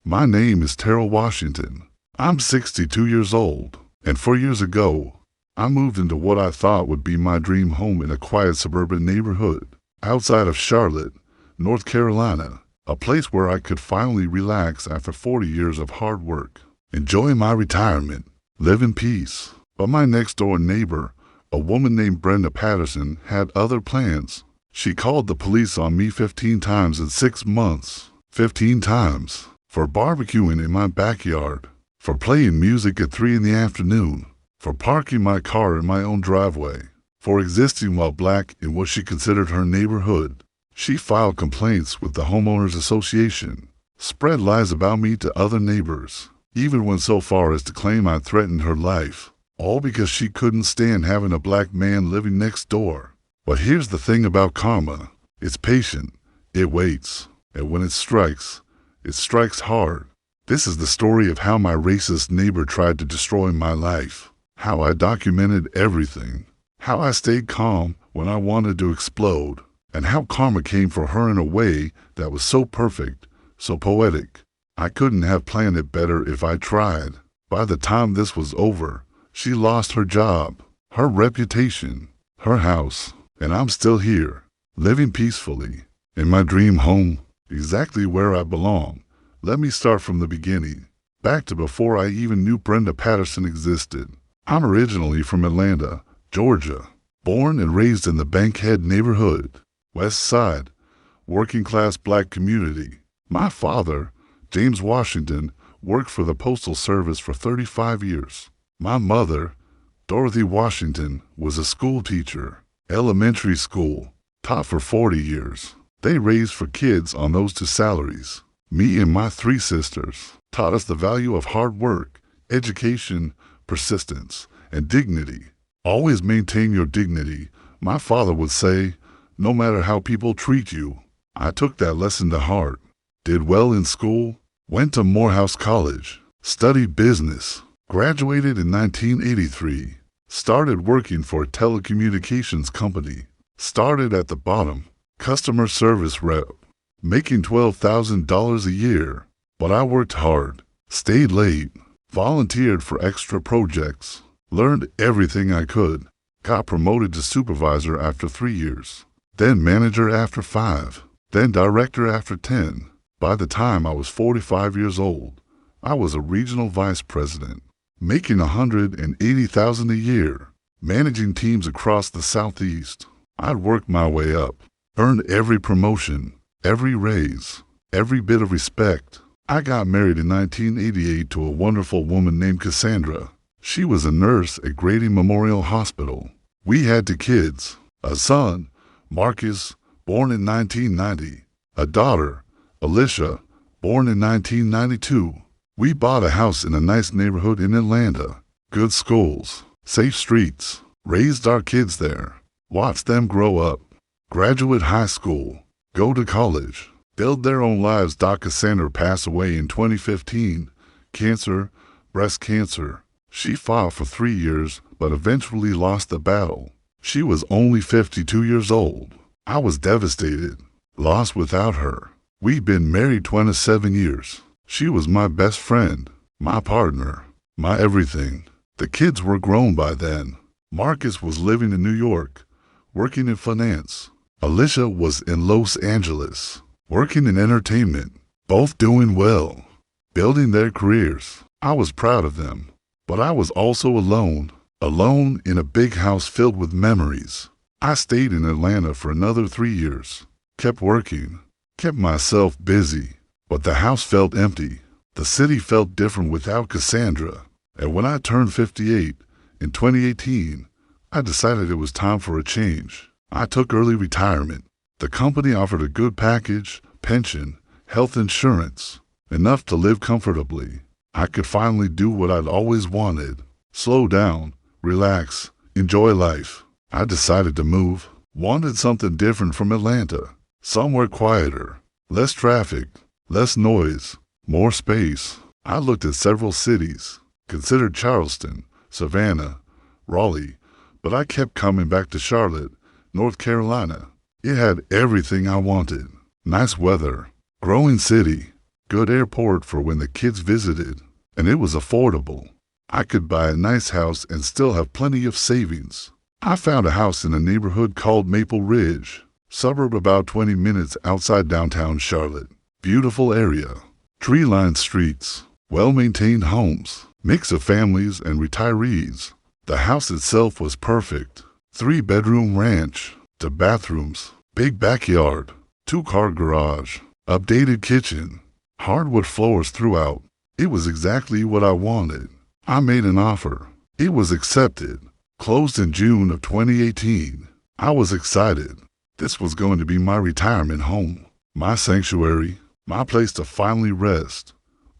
My name is Terrell Washington. I'm 62 years old, and 4 years ago, I moved into what I thought would be my dream home in a quiet suburban neighborhood outside of Charlotte, North Carolina, a place where I could finally relax after 40 years of hard work, enjoy my retirement, live in peace. But my next-door neighbor, a woman named Brenda Patterson, had other plans. She called the police on me 15 times in 6 months. 15 times. For barbecuing in my backyard. For playing music at 3 in the afternoon. For parking my car in my own driveway. For existing while black in what she considered her neighborhood. She filed complaints with the Homeowners Association. Spread lies about me to other neighbors. Even went so far as to claim I threatened her life. All because she couldn't stand having a black man living next door. But here's the thing about karma. It's patient. It waits. And when it strikes hard. This is the story of how my racist neighbor tried to destroy my life. How I documented everything. How I stayed calm when I wanted to explode. And how karma came for her in a way that was so perfect, so poetic. I couldn't have planned it better if I tried. By the time this was over, she lost her job, her reputation, her house. And I'm still here, living peacefully, in my dream home, exactly where I belong. Let me start from the beginning, back to before I even knew Brenda Patterson existed. I'm originally from Atlanta, Georgia, born and raised in the Bankhead neighborhood, West Side, working-class black community. My father, James Washington, worked for the Postal Service for 35 years. My mother, Dorothy Washington, was a school teacher. Elementary school, taught for 40 years. They raised for kids on those 2 salaries. Me and my 3 sisters taught us the value of hard work, education, persistence, and dignity. Always maintain your dignity, my father would say, no matter how people treat you. I took that lesson to heart. Did well in school, went to Morehouse College, studied business, graduated in 1983. Started working for a telecommunications company. Started at the bottom, customer service rep, making $12,000 a year. But I worked hard, stayed late, volunteered for extra projects, learned everything I could, got promoted to supervisor after 3 years, then manager after 5, then director after 10. By the time I was 45 years old, I was a regional vice president. Making $180,000 a year, managing teams across the Southeast. I'd worked my way up, earned every promotion, every raise, every bit of respect. I got married in 1988 to a wonderful woman named Cassandra. She was a nurse at Grady Memorial Hospital. We had 2 kids, a son, Marcus, born in 1990, a daughter, Alicia, born in 1992. We bought a house in a nice neighborhood in Atlanta, good schools, safe streets, raised our kids there, watched them grow up, graduate high school, go to college, build their own lives. Cassandra passed away in 2015, cancer, breast cancer. She fought for 3 years, but eventually lost the battle. She was only 52 years old. I was devastated, lost without her. We'd been married 27 years. She was my best friend, my partner, my everything. The kids were grown by then. Marcus was living in New York, working in finance. Alicia was in Los Angeles, working in entertainment, both doing well, building their careers. I was proud of them, but I was also alone in a big house filled with memories. I stayed in Atlanta for another 3 years, kept working, kept myself busy. But the house felt empty. The city felt different without Cassandra. And when I turned 58 in 2018, I decided it was time for a change. I took early retirement. The company offered a good package, pension, health insurance, enough to live comfortably. I could finally do what I'd always wanted. Slow down, relax, enjoy life. I decided to move. Wanted something different from Atlanta. Somewhere quieter, less traffic, less noise, more space. I looked at several cities, considered Charleston, Savannah, Raleigh, but I kept coming back to Charlotte, North Carolina. It had everything I wanted. Nice weather, growing city, good airport for when the kids visited, and it was affordable. I could buy a nice house and still have plenty of savings. I found a house in a neighborhood called Maple Ridge, suburb about 20 minutes outside downtown Charlotte. Beautiful area, tree-lined streets, well-maintained homes, mix of families and retirees. The house itself was perfect. 3-bedroom ranch, the bathrooms, big backyard, 2-car garage, updated kitchen, hardwood floors throughout. It was exactly what I wanted. I made an offer. It was accepted. Closed in June of 2018. I was excited. This was going to be my retirement home, my sanctuary, my place to finally rest.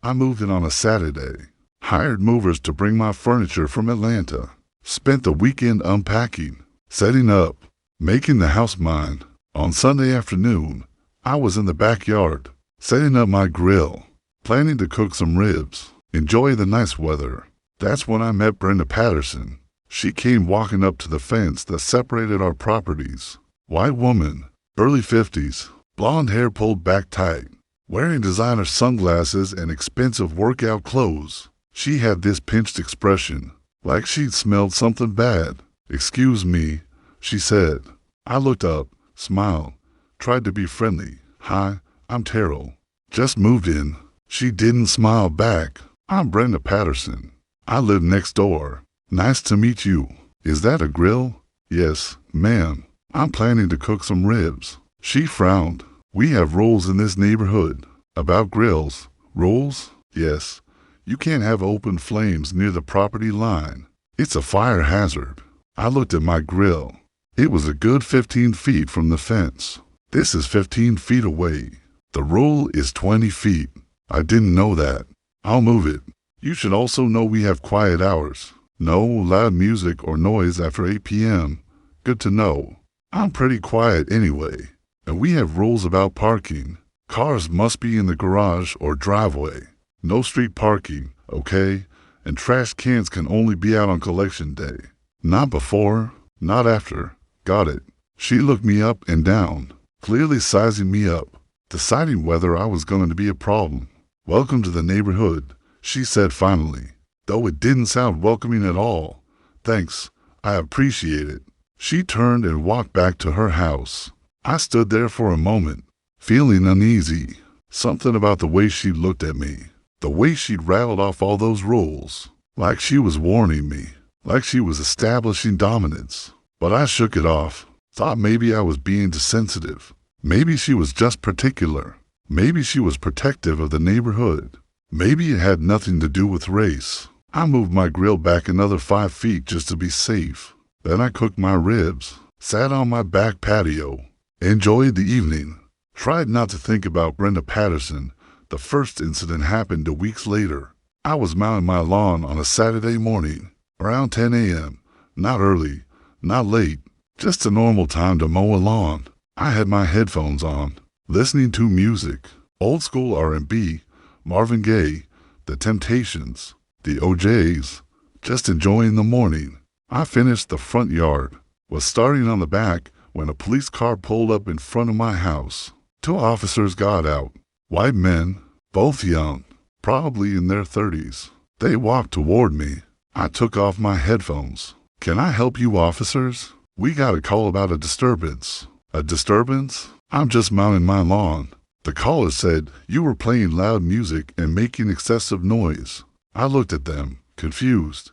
I moved in on a Saturday, hired movers to bring my furniture from Atlanta, spent the weekend unpacking, setting up, making the house mine. On Sunday afternoon, I was in the backyard, setting up my grill, planning to cook some ribs, enjoy the nice weather. That's when I met Brenda Patterson. She came walking up to the fence that separated our properties. White woman, early 50s, blonde hair pulled back tight, wearing designer sunglasses and expensive workout clothes. She had this pinched expression, like she'd smelled something bad. "Excuse me," she said. I looked up, smiled, tried to be friendly. "Hi, I'm Terrell. Just moved in." She didn't smile back. "I'm Brenda Patterson. I live next door. Nice to meet you. Is that a grill?" "Yes, ma'am. I'm planning to cook some ribs." She frowned. "We have rules in this neighborhood." "About grills?" "Rules?" "Yes. You can't have open flames near the property line. It's a fire hazard." I looked at my grill. It was a good 15 feet from the fence. This is 15 feet away. The rule is 20 feet. I didn't know that. "I'll move it. You should also know we have quiet hours. No loud music or noise after 8 p.m. Good to know. I'm pretty quiet anyway. And we have rules about parking. Cars must be in the garage or driveway. No street parking, okay? And trash cans can only be out on collection day. Not before, not after." "Got it." She looked me up and down, clearly sizing me up, deciding whether I was going to be a problem. "Welcome to the neighborhood," she said finally, though it didn't sound welcoming at all. "Thanks, I appreciate it." She turned and walked back to her house. I stood there for a moment, feeling uneasy. Something about the way she looked at me, the way she'd rattled off all those rules, like she was warning me, like she was establishing dominance. But I shook it off, thought maybe I was being too sensitive. Maybe she was just particular. Maybe she was protective of the neighborhood. Maybe it had nothing to do with race. I moved my grill back another 5 feet just to be safe. Then I cooked my ribs, sat on my back patio, enjoyed the evening, tried not to think about Brenda Patterson. The first incident happened 2 weeks later. I was mowing my lawn on a Saturday morning, around 10 a.m., not early, not late, just a normal time to mow a lawn. I had my headphones on, listening to music, old school R&B, Marvin Gaye, The Temptations, the OJs, just enjoying the morning. I finished the front yard, was starting on the back when a police car pulled up in front of my house. 2 officers got out, white men, both young, probably in their 30s. They walked toward me. I took off my headphones. "Can I help you, officers? We got a call about a disturbance." "A disturbance? I'm just mowing my lawn." The caller said you were playing loud music and making excessive noise. I looked at them, confused.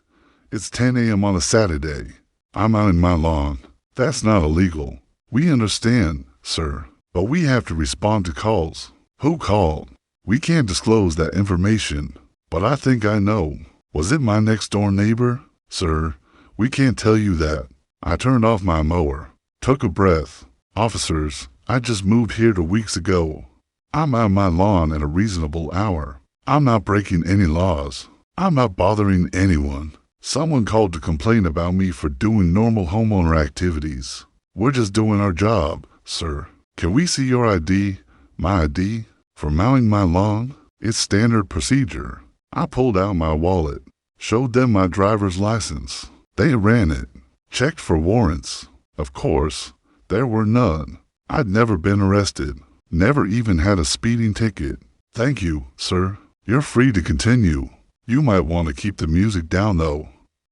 "It's 10 a.m. on a Saturday. I'm mowing my lawn. That's not illegal." "We understand, sir, but we have to respond to calls." "Who called?" "We can't disclose that information, but I think I know." "Was it my next door neighbor?" "Sir, we can't tell you that." I turned off my mower, took a breath. "Officers, I just moved here 2 weeks ago. I'm on my lawn at a reasonable hour. I'm not breaking any laws. I'm not bothering anyone. Someone called to complain about me for doing normal homeowner activities. We're just doing our job, sir. Can we see your ID, my ID, for mowing my lawn? It's standard procedure." I pulled out my wallet, showed them my driver's license. They ran it, checked for warrants. Of course, there were none. I'd never been arrested, never even had a speeding ticket. Thank you, sir. You're free to continue. You might want to keep the music down, though,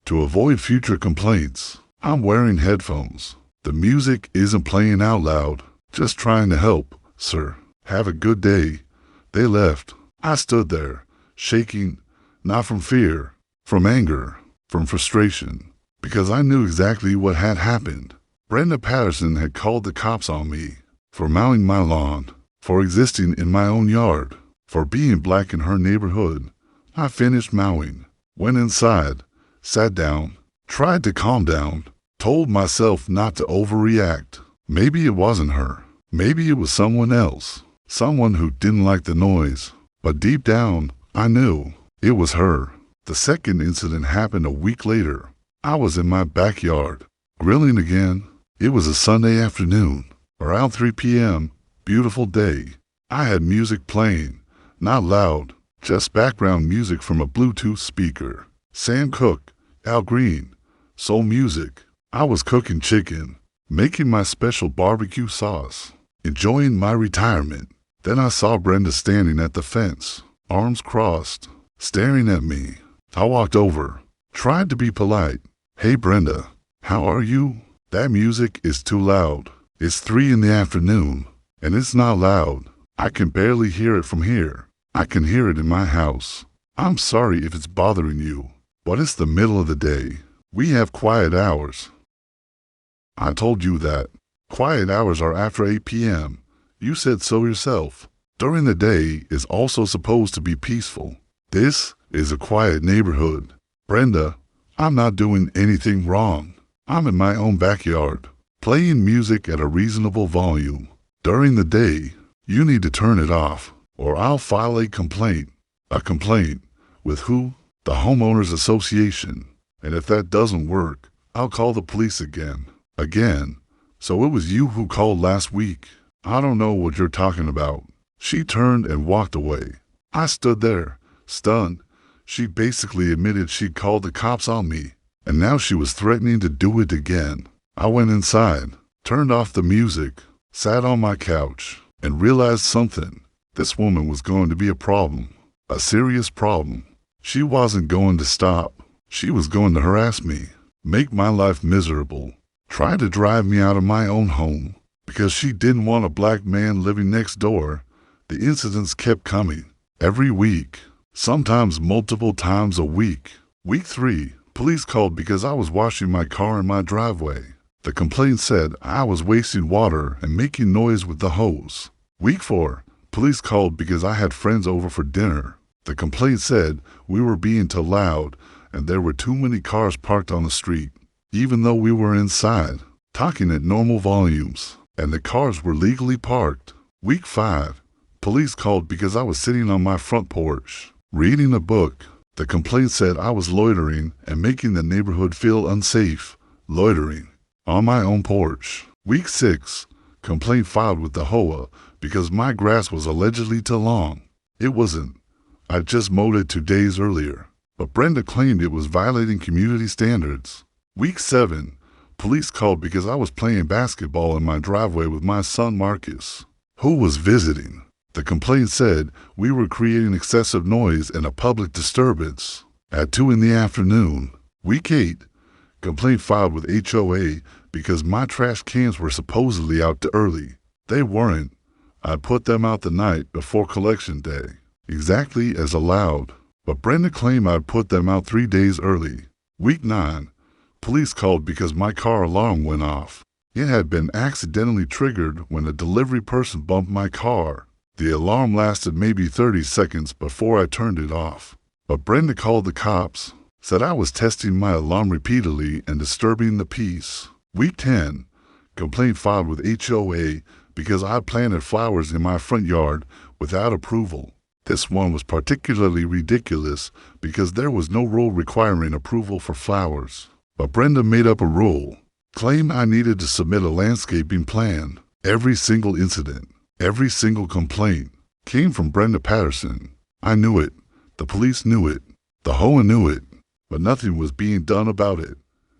to avoid future complaints. I'm wearing headphones. The music isn't playing out loud. Just trying to help, sir. Have a good day." They left. I stood there, shaking, not from fear, from anger, from frustration, because I knew exactly what had happened. Brenda Patterson had called the cops on me for mowing my lawn, for existing in my own yard, for being black in her neighborhood. I finished mowing, went inside, sat down, tried to calm down, told myself not to overreact. Maybe it wasn't her. Maybe it was someone else, someone who didn't like the noise. But deep down, I knew it was her. The second incident happened a week later. I was in my backyard, grilling again. It was a Sunday afternoon, around 3 p.m., beautiful day. I had music playing, not loud, just background music from a Bluetooth speaker. Sam Cooke, Al Green, soul music. I was cooking chicken, making my special barbecue sauce, enjoying my retirement. Then I saw Brenda standing at the fence, arms crossed, staring at me. I walked over, tried to be polite. "Hey Brenda, how are you? That music is too loud. It's 3 in the afternoon, and it's not loud. I can barely hear it from here. I can hear it in my house. I'm sorry if it's bothering you, but it's the middle of the day. We have quiet hours." "I told you that. Quiet hours are after 8 p.m. You said so yourself. During the day is also supposed to be peaceful. This is a quiet neighborhood. Brenda, I'm not doing anything wrong. I'm in my own backyard, playing music at a reasonable volume. During the day, you need to turn it off, or I'll file a complaint." "A complaint? With who?" "The homeowners association. And if that doesn't work, I'll call the police again." "Again? So it was you who called last week?" "I don't know what you're talking about." She turned and walked away. I stood there, stunned. She basically admitted she'd called the cops on me, and now she was threatening to do it again. I went inside, turned off the music, sat on my couch, and realized something. This woman was going to be a problem, a serious problem. She wasn't going to stop. She was going to harass me, make my life miserable, try to drive me out of my own home, because she didn't want a black man living next door. The incidents kept coming, every week, sometimes multiple times a week. Week 3, police called because I was washing my car in my driveway. The complaint said I was wasting water and making noise with the hose. Week 4, police called because I had friends over for dinner. The complaint said we were being too loud and there were too many cars parked on the street, even though we were inside, talking at normal volumes, and the cars were legally parked. Week 5, police called because I was sitting on my front porch, reading a book. The complaint said I was loitering and making the neighborhood feel unsafe, loitering on my own porch. Week 6, complaint filed with the HOA because my grass was allegedly too long. It wasn't. I just mowed it 2 days earlier, but Brenda claimed it was violating community standards. Week 7, police called because I was playing basketball in my driveway with my son Marcus, who was visiting. The complaint said we were creating excessive noise and a public disturbance at 2 in the afternoon. Week 8, complaint filed with HOA because my trash cans were supposedly out too early. They weren't. I put them out the night before collection day, exactly as allowed, but Brenda claimed I'd put them out 3 days early. Week 9, police called because my car alarm went off. It had been accidentally triggered when a delivery person bumped my car. The alarm lasted maybe 30 seconds before I turned it off. But Brenda called the cops, said I was testing my alarm repeatedly and disturbing the peace. Week 10, complaint filed with HOA because I planted flowers in my front yard without approval. This one was particularly ridiculous because there was no rule requiring approval for flowers. But Brenda made up a rule, claimed I needed to submit a landscaping plan. Every single incident, every single complaint came from Brenda Patterson. I knew it. The police knew it. The HOA knew it. But nothing was being done about it.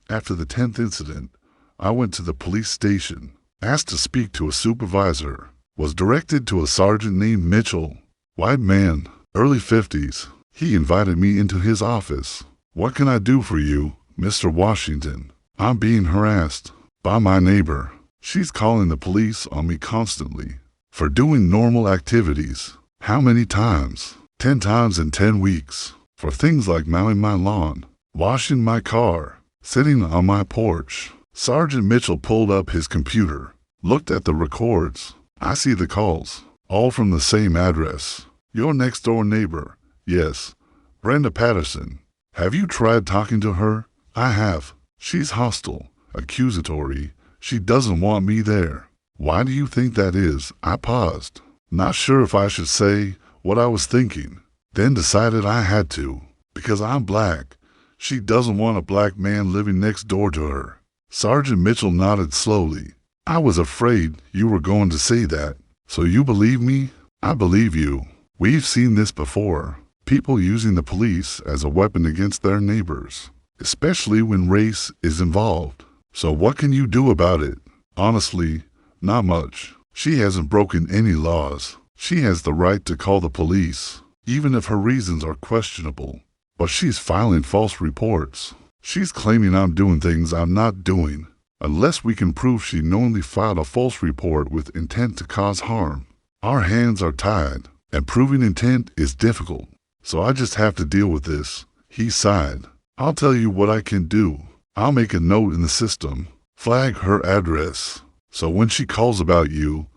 After the 10th incident, I went to the police station, asked to speak to a supervisor, was directed to a sergeant named Mitchell, White man, early 50s. He invited me into his office. "What can I do for you, Mr. Washington? I'm being harassed by my neighbor. She's calling the police on me constantly for doing normal activities." "How many times?" 10 times in 10 weeks. For things like mowing my lawn, washing my car, sitting on my porch. Sergeant Mitchell pulled up his computer, looked at the records. "I see the calls, all from the same address. Your next door neighbor. Yes, Brenda Patterson. Have you tried talking to her?" "I have. She's hostile, accusatory. She doesn't want me there." "Why do you think that is?" I paused, not sure if I should say what I was thinking, then decided I had to. "Because I'm black. She doesn't want a black man living next door to her." Sergeant Mitchell nodded slowly. "I was afraid you were going to say that. So you believe me?" "I believe you. We've seen this before. People using the police as a weapon against their neighbors, especially when race is involved. So what can you do about it?" "Honestly, not much. She hasn't broken any laws. She has the right to call the police, even if her reasons are questionable. But she's filing false reports. She's claiming I'm doing things I'm not doing. Unless we can prove she knowingly filed a false report with intent to cause harm, our hands are tied, and proving intent is difficult. So I just have to deal with this." He sighed. "I'll tell you what I can do. I'll make a note in the system, flag her address. So when she calls about you,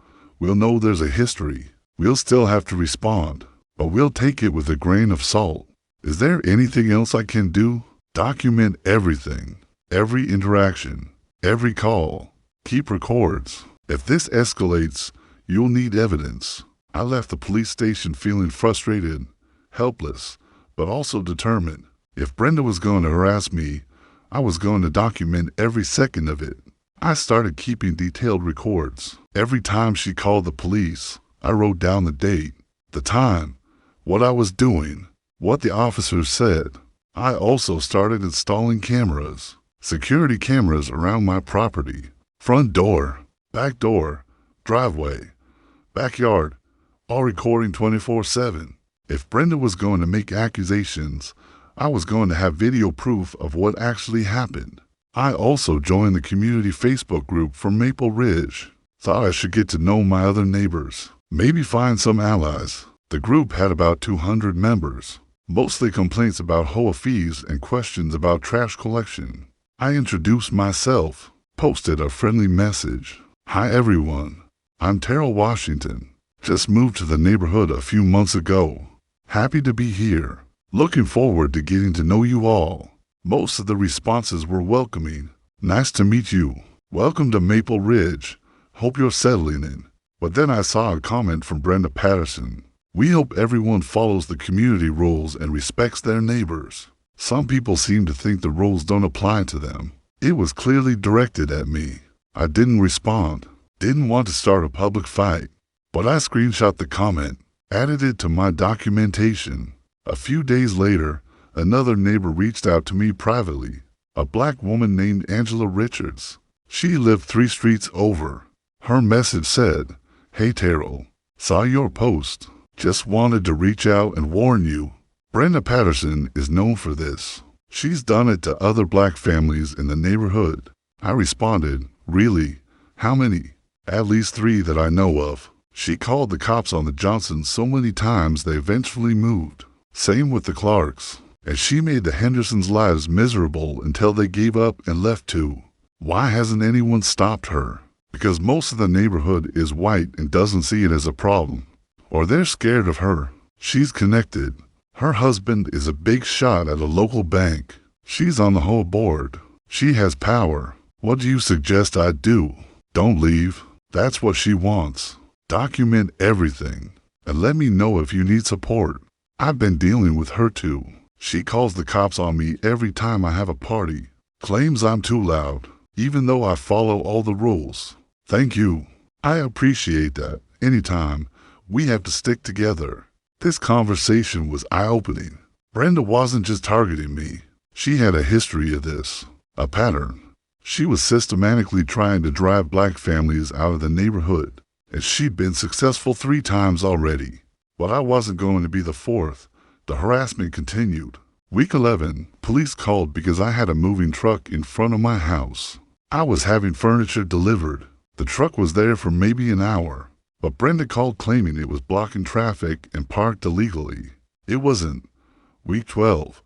we'll know there's a history. We'll still have to respond, but we'll take it with a grain of salt." "Is there anything else I can do?" "Document everything, every interaction, every call. Keep records. If this escalates, you'll need evidence." I left the police station feeling frustrated, helpless, but also determined. If Brenda was going to harass me, I was going to document every second of it. I started keeping detailed records. Every time she called the police, I wrote down the date, the time, what I was doing, what the officers said. I also started installing cameras, security cameras around my property. Front door, back door, driveway, backyard, all recording 24/7. If Brenda was going to make accusations, I was going to have video proof of what actually happened. I also joined the community Facebook group for Maple Ridge. Thought I should get to know my other neighbors, maybe find some allies. The group had about 200 members, mostly complaints about HOA fees and questions about trash collection. I introduced myself, posted a friendly message. "Hi everyone, I'm Terrell Washington. Just moved to the neighborhood a few months ago. Happy to be here. Looking forward to getting to know you all." Most of the responses were welcoming. "Nice to meet you. Welcome to Maple Ridge. Hope you're settling in." But then I saw a comment from Brenda Patterson. "We hope everyone follows the community rules and respects their neighbors." Some people seem to think the rules don't apply to them. It was clearly directed at me. I didn't respond. Didn't want to start a public fight. But I screenshot the comment, added it to my documentation. A few days later, another neighbor reached out to me privately, a black woman named Angela Richards. She lived 3 streets over. Her message said, "Hey Terrell, saw your post. Just wanted to reach out and warn you." Brenda Patterson is known for this. She's done it to other black families in the neighborhood. I responded, "Really? How many?" "At least 3 that I know of." She called the cops on the Johnsons so many times they eventually moved. Same with the Clarks. And she made the Hendersons' lives miserable until they gave up and left too. Why hasn't anyone stopped her? Because most of the neighborhood is white and doesn't see it as a problem. Or they're scared of her. She's connected. Her husband is a big shot at a local bank. She's on the whole board. She has power. What do you suggest I do? Don't leave. That's what she wants. Document everything. And let me know if you need support. I've been dealing with her too. She calls the cops on me every time I have a party. Claims I'm too loud, even though I follow all the rules. Thank you. I appreciate that. Anytime. We have to stick together. This conversation was eye-opening. Brenda wasn't just targeting me. She had a history of this, a pattern. She was systematically trying to drive black families out of the neighborhood, and she'd been successful 3 times already. But I wasn't going to be the fourth. The harassment continued. Week 11, police called because I had a moving truck in front of my house. I was having furniture delivered. The truck was there for maybe an hour, but Brenda called claiming it was blocking traffic and parked illegally. It wasn't. Week 12,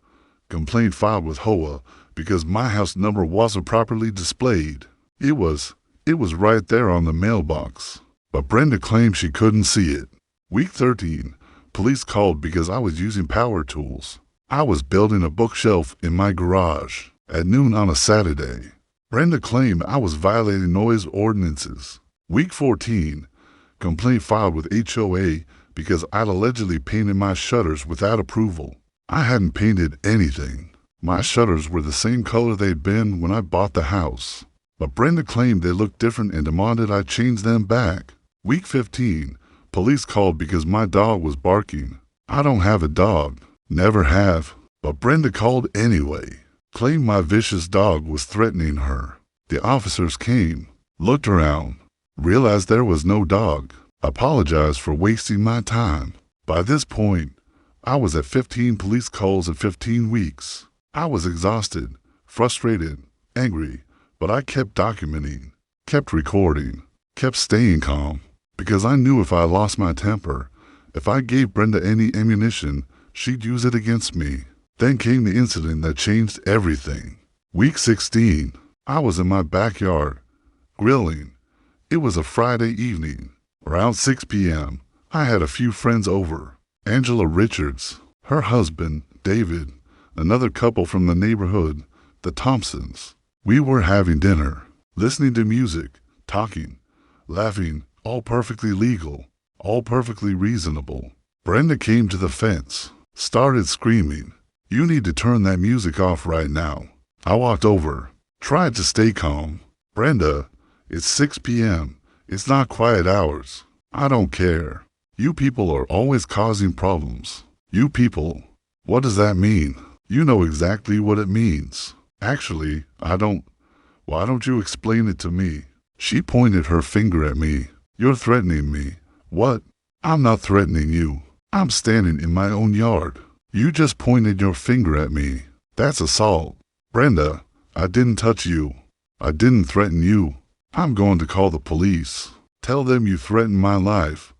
complaint filed with HOA because my house number wasn't properly displayed. It was right there on the mailbox, but Brenda claimed she couldn't see it. Week 13, police called because I was using power tools. I was building a bookshelf in my garage at noon on a Saturday. Brenda claimed I was violating noise ordinances. Week 14, complaint filed with HOA because I'd allegedly painted my shutters without approval. I hadn't painted anything. My shutters were the same color they'd been when I bought the house. But Brenda claimed they looked different and demanded I change them back. Week 15, police called because my dog was barking. I don't have a dog, never have, but Brenda called anyway. Claimed my vicious dog was threatening her. The officers came, looked around, realized there was no dog, apologized for wasting my time. By this point, I was at 15 police calls in 15 weeks. I was exhausted, frustrated, angry, but I kept documenting, kept recording, kept staying calm, because I knew if I lost my temper, if I gave Brenda any ammunition, she'd use it against me. Then came the incident that changed everything. Week 16, I was in my backyard, grilling. It was a Friday evening. Around 6 p.m., I had a few friends over. Angela Richards, her husband, David, another couple from the neighborhood, the Thompsons. We were having dinner, listening to music, talking, laughing, all perfectly legal, all perfectly reasonable. Brenda came to the fence, started screaming, "You need to turn that music off right now." I walked over, tried to stay calm. "Brenda, it's 6 p.m. It's not quiet hours. I don't care. You people are always causing problems." "You people? What does that mean?" "You know exactly what it means." "Actually, I don't. Why don't you explain it to me?" She pointed her finger at me. "You're threatening me." "What? I'm not threatening you. I'm standing in my own yard. You just pointed your finger at me. That's assault." "Brenda, I didn't touch you. I didn't threaten you. I'm going to call the police. Tell them you threatened my life.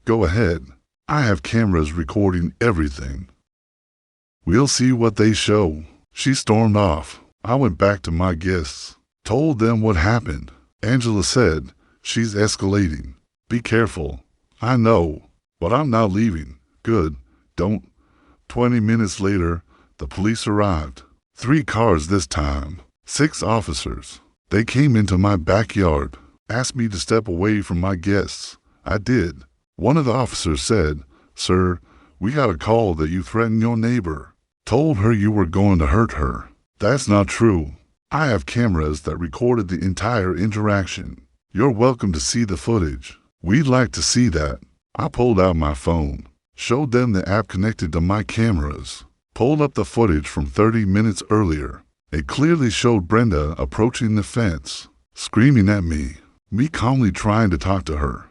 Go ahead. I have cameras recording everything. We'll see what they show." She stormed off. I went back to my guests, told them what happened. Angela said, "She's escalating. Be careful." "I know, but I'm not leaving." "Good. Don't." 20 minutes later, the police arrived. 3 cars this time. 6 officers. They came into my backyard, asked me to step away from my guests. I did. One of the officers said, "Sir, we got a call that you threatened your neighbor. Told her you were going to hurt her." "That's not true. I have cameras that recorded the entire interaction. You're welcome to see the footage." "We'd like to see that." I pulled out my phone, showed them the app connected to my cameras, pulled up the footage from 30 minutes earlier. It clearly showed Brenda approaching the fence, screaming at me calmly trying to talk to her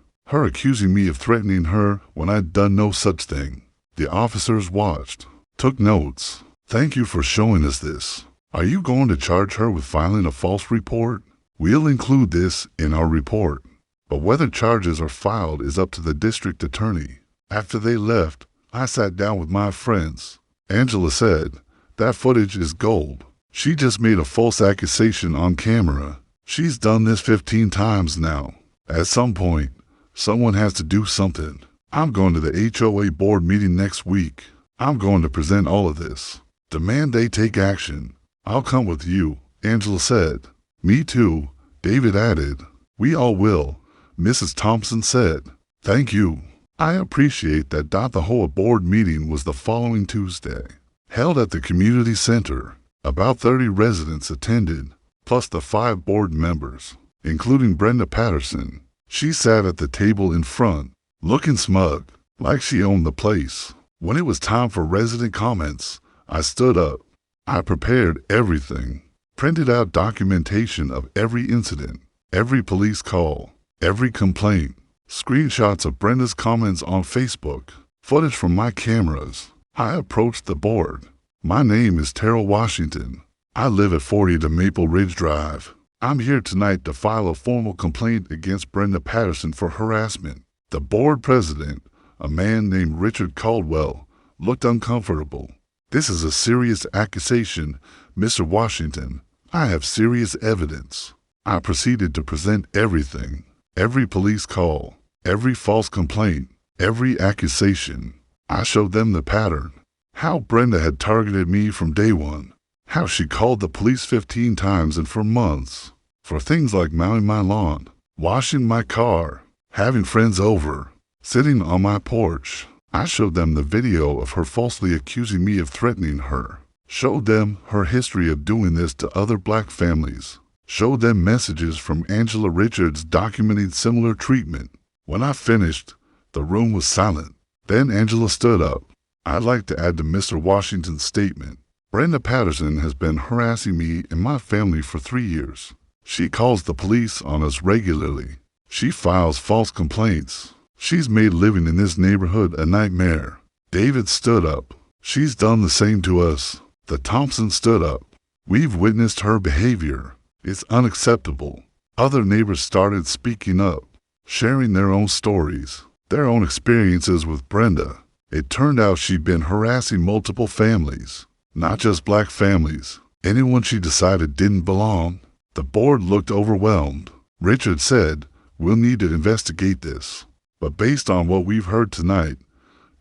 accusing me of threatening her when I'd done no such thing. The officers watched, took notes. "Thank you for showing us this. Are you going to charge her with filing a false report?" "We'll include this in our report, but whether charges are filed is up to the district attorney." After they left, I sat down with my friends. Angela said, "That footage is gold. She just made a false accusation on camera. She's done this 15 times now. At some point, someone has to do something. I'm going to the HOA board meeting next week. I'm going to present all of this. Demand they take action." "I'll come with you," Angela said. "Me too," David added. "We all will," Mrs. Thompson said. "Thank you. I appreciate that." The whole board meeting was the following Tuesday, held at the community center. About 30 residents attended, plus the 5 board members, including Brenda Patterson. She sat at the table in front, looking smug, like she owned the place. When it was time for resident comments, I stood up. I prepared everything, printed out documentation of every incident, every police call, every complaint, screenshots of Brenda's comments on Facebook, footage from my cameras. I approached the board. My name is Terrell Washington. I live at 40 to Maple Ridge Drive. I'm here tonight to file a formal complaint against Brenda Patterson for harassment. The board president, a man named Richard Caldwell, looked uncomfortable. This is a serious accusation, Mr. Washington. I have serious evidence. I proceeded to present everything, every police call, every false complaint, every accusation. I showed them the pattern, how Brenda had targeted me from day one, how she called the police 15 times and for months, for things like mowing my lawn, washing my car, having friends over, sitting on my porch. I showed them the video of her falsely accusing me of threatening her, showed them her history of doing this to other black families, showed them messages from Angela Richards documenting similar treatment. When I finished, the room was silent. Then Angela stood up. I'd like to add to Mr. Washington's statement. Brenda Patterson has been harassing me and my family for 3 years. She calls the police on us regularly. She files false complaints. She's made living in this neighborhood a nightmare. David stood up. She's done the same to us. The Thompson stood up. We've witnessed her behavior. It's unacceptable. Other neighbors started speaking up, sharing their own stories, their own experiences with Brenda. It turned out she'd been harassing multiple families, not just black families, anyone she decided didn't belong. The board looked overwhelmed. Richard said, "We'll need to investigate this. But based on what we've heard tonight,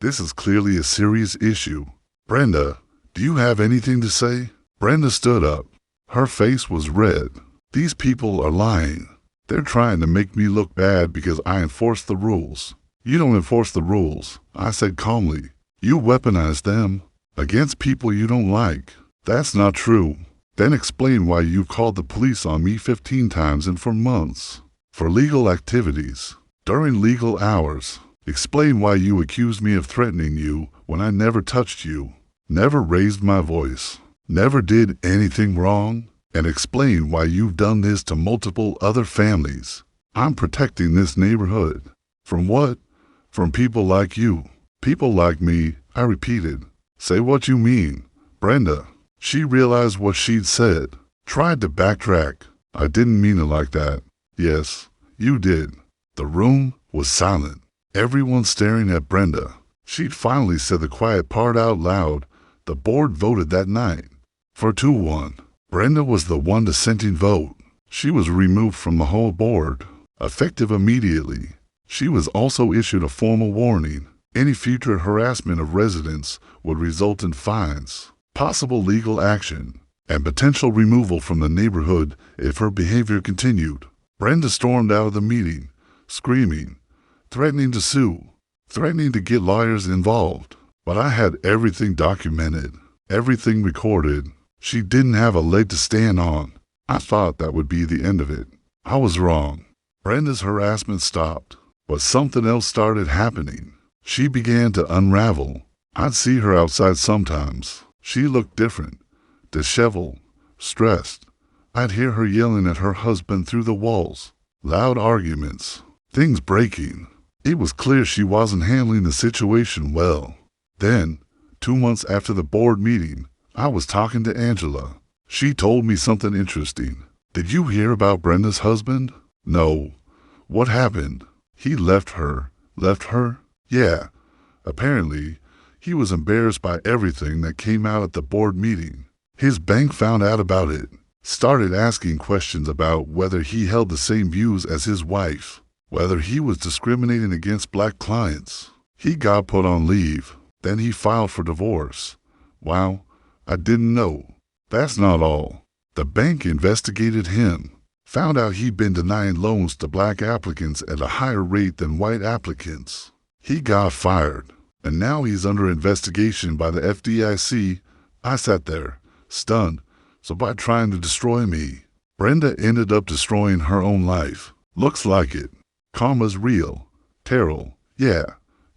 this is clearly a serious issue. Brenda, do you have anything to say?" Brenda stood up. Her face was red. "These people are lying. They're trying to make me look bad because I enforce the rules." "You don't enforce the rules," I said calmly. "You weaponize them against people you don't like." "That's not true." "Then explain why you called the police on me 15 times and for months. For legal activities. During legal hours. Explain why you accused me of threatening you when I never touched you, never raised my voice, never did anything wrong, and explain why you've done this to multiple other families. I'm protecting this neighborhood. From what? From people like you. People like me," I repeated. "Say what you mean, Brenda." She realized what she'd said, tried to backtrack. "I didn't mean it like that." "Yes, you did." The room was silent, everyone staring at Brenda. She'd finally said the quiet part out loud. The board voted that night. For 2-1. Brenda was the one dissenting vote. She was removed from the whole board, effective immediately. She was also issued a formal warning. Any future harassment of residents would result in fines, possible legal action, and potential removal from the neighborhood if her behavior continued. Brenda stormed out of the meeting, screaming, threatening to sue, threatening to get lawyers involved. But I had everything documented, everything recorded. She didn't have a leg to stand on. I thought that would be the end of it. I was wrong. Brenda's harassment stopped, but something else started happening. She began to unravel. I'd see her outside sometimes. She looked different, disheveled, stressed. I'd hear her yelling at her husband through the walls. Loud arguments. Things breaking. It was clear she wasn't handling the situation well. Then, 2 months after the board meeting, I was talking to Angela. She told me something interesting. "Did you hear about Brenda's husband?" "No." "What happened?" "He left her." "Left her?" "Yeah. Apparently, he was embarrassed by everything that came out at the board meeting. His bank found out about it, started asking questions about whether he held the same views as his wife, whether he was discriminating against black clients. He got put on leave. Then he filed for divorce. Wow, I didn't know. That's not all. The bank investigated him, found out he'd been denying loans to black applicants at a higher rate than white applicants. He got fired, and now he's under investigation by the FDIC. I sat there, stunned, so by trying to destroy me. Brenda ended up destroying her own life. Looks like it. Karma's real. Terrell, yeah,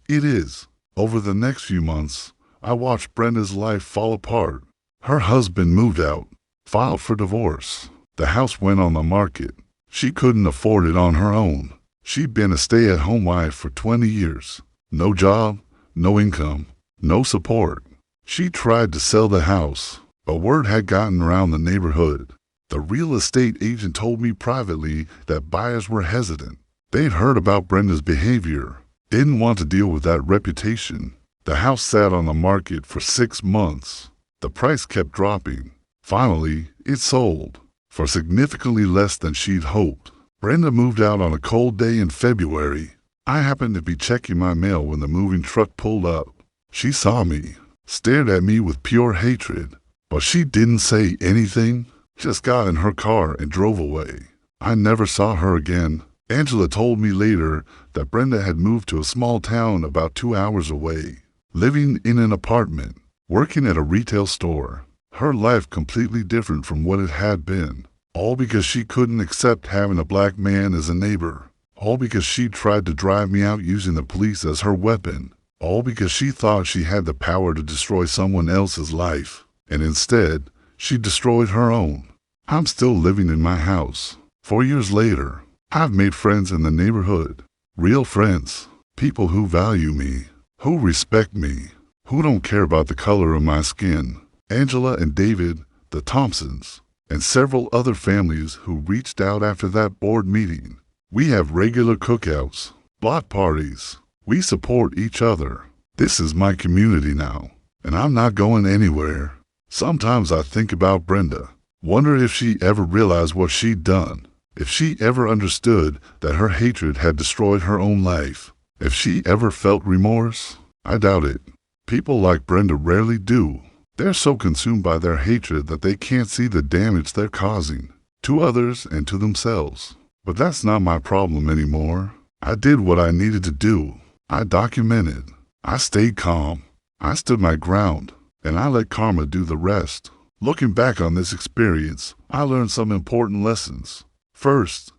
it is. Over the next few months, I watched Brenda's life fall apart. Her husband moved out, filed for divorce. The house went on the market. She couldn't afford it on her own. She'd been a stay-at-home wife for 20 years. No job, no income, no support. She tried to sell the house, but word had gotten around the neighborhood. The real estate agent told me privately that buyers were hesitant. They'd heard about Brenda's behavior, didn't want to deal with that reputation. The house sat on the market for 6 months. The price kept dropping. Finally, it sold for significantly less than she'd hoped. Brenda moved out on a cold day in February. I happened to be checking my mail when the moving truck pulled up. She saw me, stared at me with pure hatred, but she didn't say anything, just got in her car and drove away. I never saw her again. Angela told me later that Brenda had moved to a small town about 2 hours away, living in an apartment, working at a retail store. Her life completely different from what it had been, all because she couldn't accept having a black man as a neighbor, all because she tried to drive me out using the police as her weapon, all because she thought she had the power to destroy someone else's life, and instead, she destroyed her own. I'm still living in my house. 4 years later, I've made friends in the neighborhood, real friends, people who value me, who respect me, who don't care about the color of my skin. Angela and David, the Thompsons, and several other families who reached out after that board meeting. We have regular cookouts, block parties. We support each other. This is my community now, and I'm not going anywhere. Sometimes I think about Brenda, wonder if she ever realized what she'd done, if she ever understood that her hatred had destroyed her own life, if she ever felt remorse. I doubt it. People like Brenda rarely do. They're so consumed by their hatred that they can't see the damage they're causing to others and to themselves. But that's not my problem anymore. I did what I needed to do. I documented. I stayed calm. I stood my ground, and I let karma do the rest. Looking back on this experience, I learned some important lessons. First,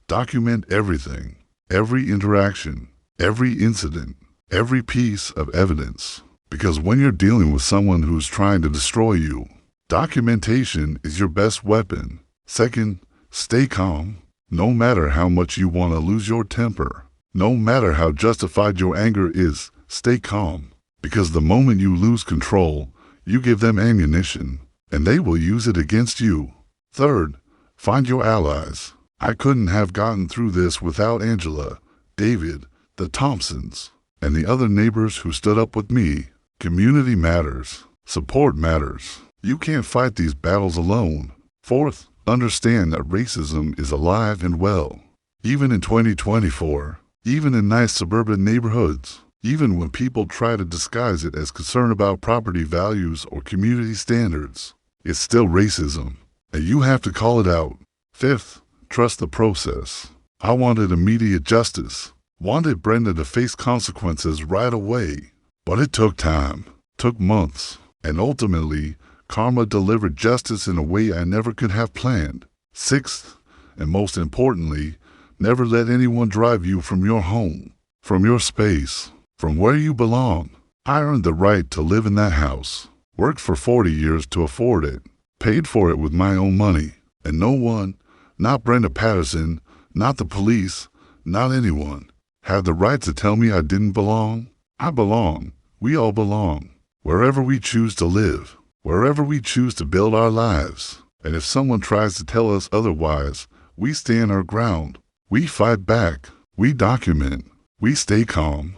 document everything, every interaction, every incident, every piece of evidence. Because when you're dealing with someone who's trying to destroy you, documentation is your best weapon. Second, stay calm. No matter how much you want to lose your temper, no matter how justified your anger is, stay calm. Because the moment you lose control, you give them ammunition, and they will use it against you. Third, find your allies. I couldn't have gotten through this without Angela, David, the Thompsons, and the other neighbors who stood up with me. Community matters. Support matters. You can't fight these battles alone. Fourth, understand that racism is alive and well. Even in 2024, even in nice suburban neighborhoods, even when people try to disguise it as concern about property values or community standards, it's still racism, and you have to call it out. Fifth, trust the process. I wanted immediate justice, wanted Brenda to face consequences right away. But it took time, took months, and ultimately, karma delivered justice in a way I never could have planned. Sixth, and most importantly, never let anyone drive you from your home, from your space, from where you belong. I earned the right to live in that house, worked for 40 years to afford it, paid for it with my own money, and no one, not Brenda Patterson, not the police, not anyone, had the right to tell me I didn't belong. I belong. We all belong. Wherever we choose to live, wherever we choose to build our lives. And if someone tries to tell us otherwise, we stand our ground. We fight back. We document. We stay calm.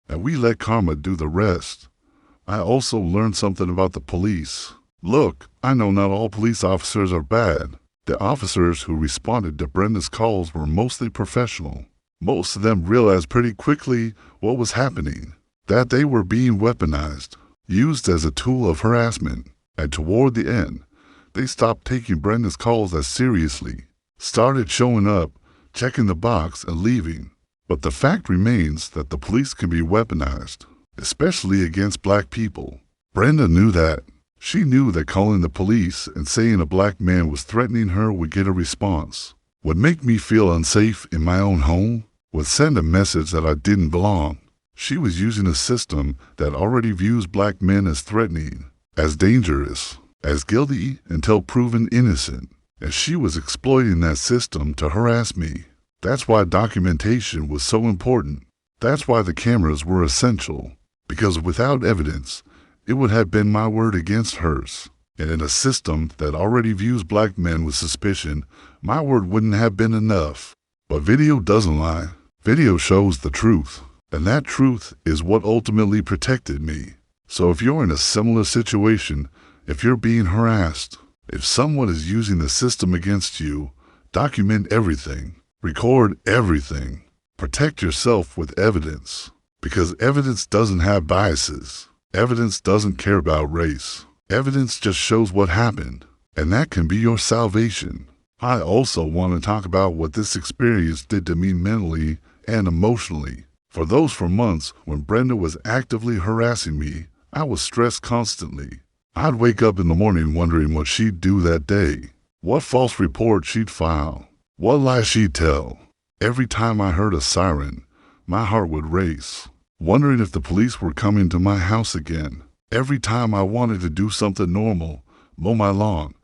And we let karma do the rest. I also learned something about the police. Look, I know not all police officers are bad. The officers who responded to Brenda's calls were mostly professional. Most of them realized pretty quickly what was happening, that they were being weaponized, used as a tool of harassment, and toward the end, they stopped taking Brenda's calls as seriously, started showing up, checking the box, and leaving. But the fact remains that the police can be weaponized, especially against black people. Brenda knew that. She knew that calling the police and saying a black man was threatening her would get a response, would make me feel unsafe in my own home, would send a message that I didn't belong. She was using a system that already views black men as threatening, as dangerous, as guilty until proven innocent, and she was exploiting that system to harass me. That's why documentation was so important. That's why the cameras were essential, because without evidence, it would have been my word against hers. And in a system that already views black men with suspicion, my word wouldn't have been enough. But video doesn't lie. Video shows the truth. And that truth is what ultimately protected me. So if you're in a similar situation, if you're being harassed, if someone is using the system against you, document everything. Record everything. Protect yourself with evidence. Because evidence doesn't have biases. Evidence doesn't care about race. Evidence just shows what happened, and that can be your salvation. I also want to talk about what this experience did to me mentally and emotionally. For those 4 months when Brenda was actively harassing me, I was stressed constantly. I'd wake up in the morning wondering what she'd do that day, what false report she'd file, what lie she'd tell. Every time I heard a siren, my heart would race, wondering if the police were coming to my house again. Every time I wanted to do something normal, mow my lawn,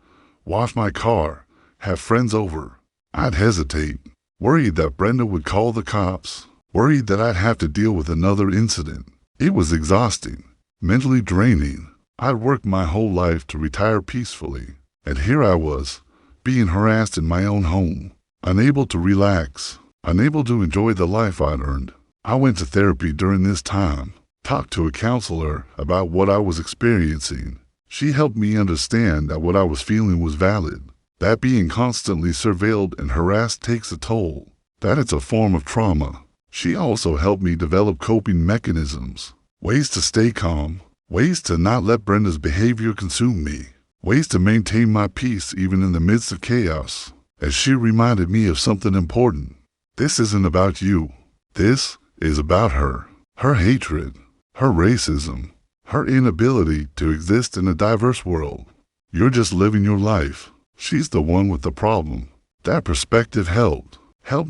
wash my car, have friends over, I'd hesitate, worried that Brenda would call the cops, worried that I'd have to deal with another incident. It was exhausting, mentally draining. I'd worked my whole life to retire peacefully, and here I was, being harassed in my own home, unable to relax, unable to enjoy the life I'd earned. I went to therapy during this time. Talked to a counselor about what I was experiencing. She helped me understand that what I was feeling was valid, that being constantly surveilled and harassed takes a toll, that it's a form of trauma. She also helped me develop coping mechanisms, ways to stay calm, ways to not let Brenda's behavior consume me, ways to maintain my peace even in the midst of chaos. As she reminded me of something important, this isn't about you. This is about her, her hatred, her racism, her inability to exist in a diverse world. You're just living your life. She's the one with the problem. That perspective helped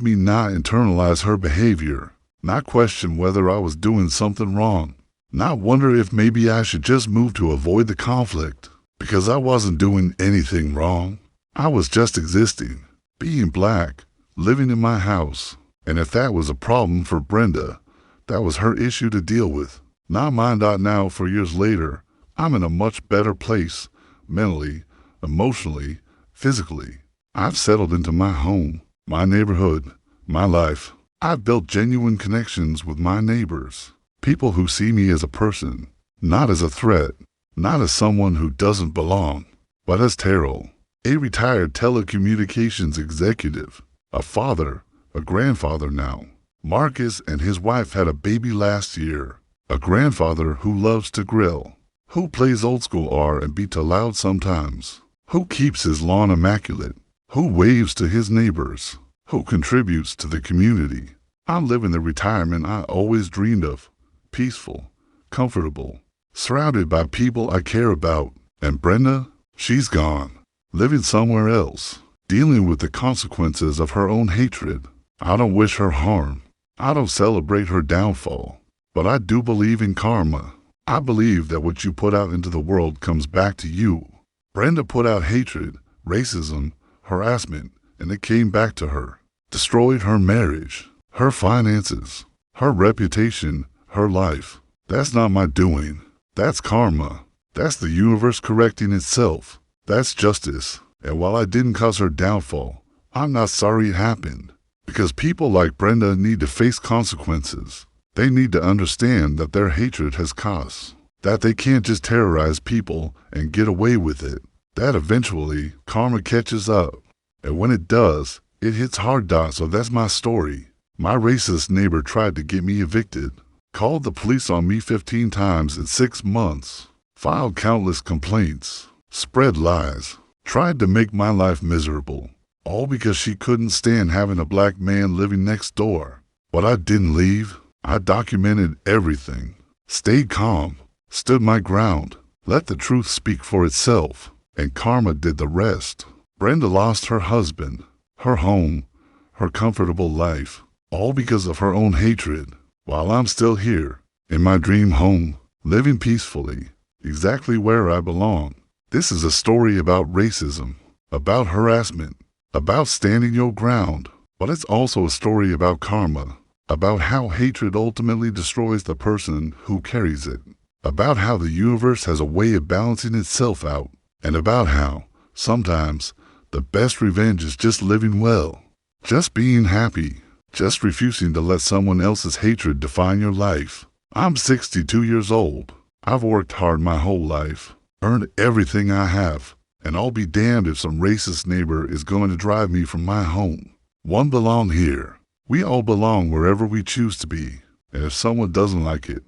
me not internalize her behavior, not question whether I was doing something wrong, not wonder if maybe I should just move to avoid the conflict, because I wasn't doing anything wrong. I was just existing, being black, living in my house. And if that was a problem for Brenda, that was her issue to deal with. Not mine. Now, 4 years later, I'm in a much better place, mentally, emotionally, physically. I've settled into my home, my neighborhood, my life. I've built genuine connections with my neighbors, people who see me as a person, not as a threat, not as someone who doesn't belong, but as Terrell, a retired telecommunications executive, a father, a grandfather now. Marcus and his wife had a baby last year. A grandfather who loves to grill, who plays old school R&B too loud sometimes, who keeps his lawn immaculate, who waves to his neighbors, who contributes to the community. I'm living the retirement I always dreamed of, peaceful, comfortable, surrounded by people I care about. And Brenda, she's gone, living somewhere else, dealing with the consequences of her own hatred. I don't wish her harm. I don't celebrate her downfall. But I do believe in karma. I believe that what you put out into the world comes back to you. Brenda put out hatred, racism, harassment, and it came back to her. Destroyed her marriage, her finances, her reputation, her life. That's not my doing. That's karma. That's the universe correcting itself. That's justice. And while I didn't cause her downfall, I'm not sorry it happened. Because people like Brenda need to face consequences. They need to understand that their hatred has costs, that they can't just terrorize people and get away with it, that eventually karma catches up. And when it does, it hits hard. So that's my story. My racist neighbor tried to get me evicted, called the police on me 15 times in 6 months, filed countless complaints, spread lies, tried to make my life miserable, all because she couldn't stand having a black man living next door. But I didn't leave. I documented everything, stayed calm, stood my ground, let the truth speak for itself, and karma did the rest. Brenda lost her husband, her home, her comfortable life, all because of her own hatred, while I'm still here, in my dream home, living peacefully, exactly where I belong. This is a story about racism, about harassment, about standing your ground, but it's also a story about karma. about how hatred ultimately destroys the person who carries it, about how the universe has a way of balancing itself out, and about how, sometimes, the best revenge is just living well, just being happy, just refusing to let someone else's hatred define your life. I'm 62 years old. I've worked hard my whole life, earned everything I have, and I'll be damned if some racist neighbor is going to drive me from my home. One belong here. We all belong wherever we choose to be, and if someone doesn't like it,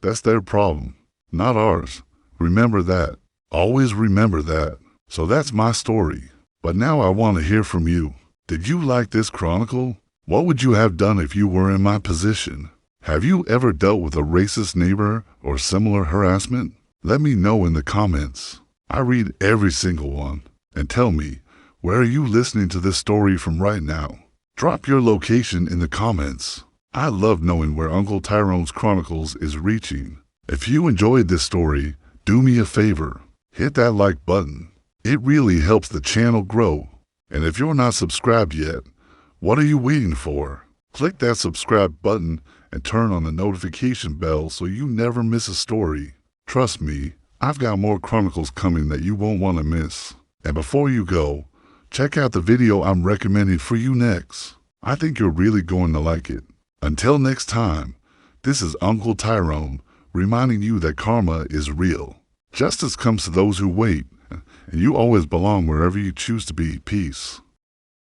that's their problem, not ours. Remember that. Always remember that. So that's my story. But now I want to hear from you. Did you like this chronicle? What would you have done if you were in my position? Have you ever dealt with a racist neighbor or similar harassment? Let me know in the comments. I read every single one. And tell me, where are you listening to this story from right now? Drop your location in the comments. I love knowing where Uncle Tyrone's Chronicles is reaching. If you enjoyed this story, do me a favor. Hit that like button. It really helps the channel grow. And if you're not subscribed yet, what are you waiting for? Click that subscribe button and turn on the notification bell so you never miss a story. Trust me, I've got more chronicles coming that you won't want to miss. And before you go, check out the video I'm recommending for you next. I think you're really going to like it. Until next time, this is Uncle Tyrone reminding you that karma is real. Justice comes to those who wait, and you always belong wherever you choose to be. Peace.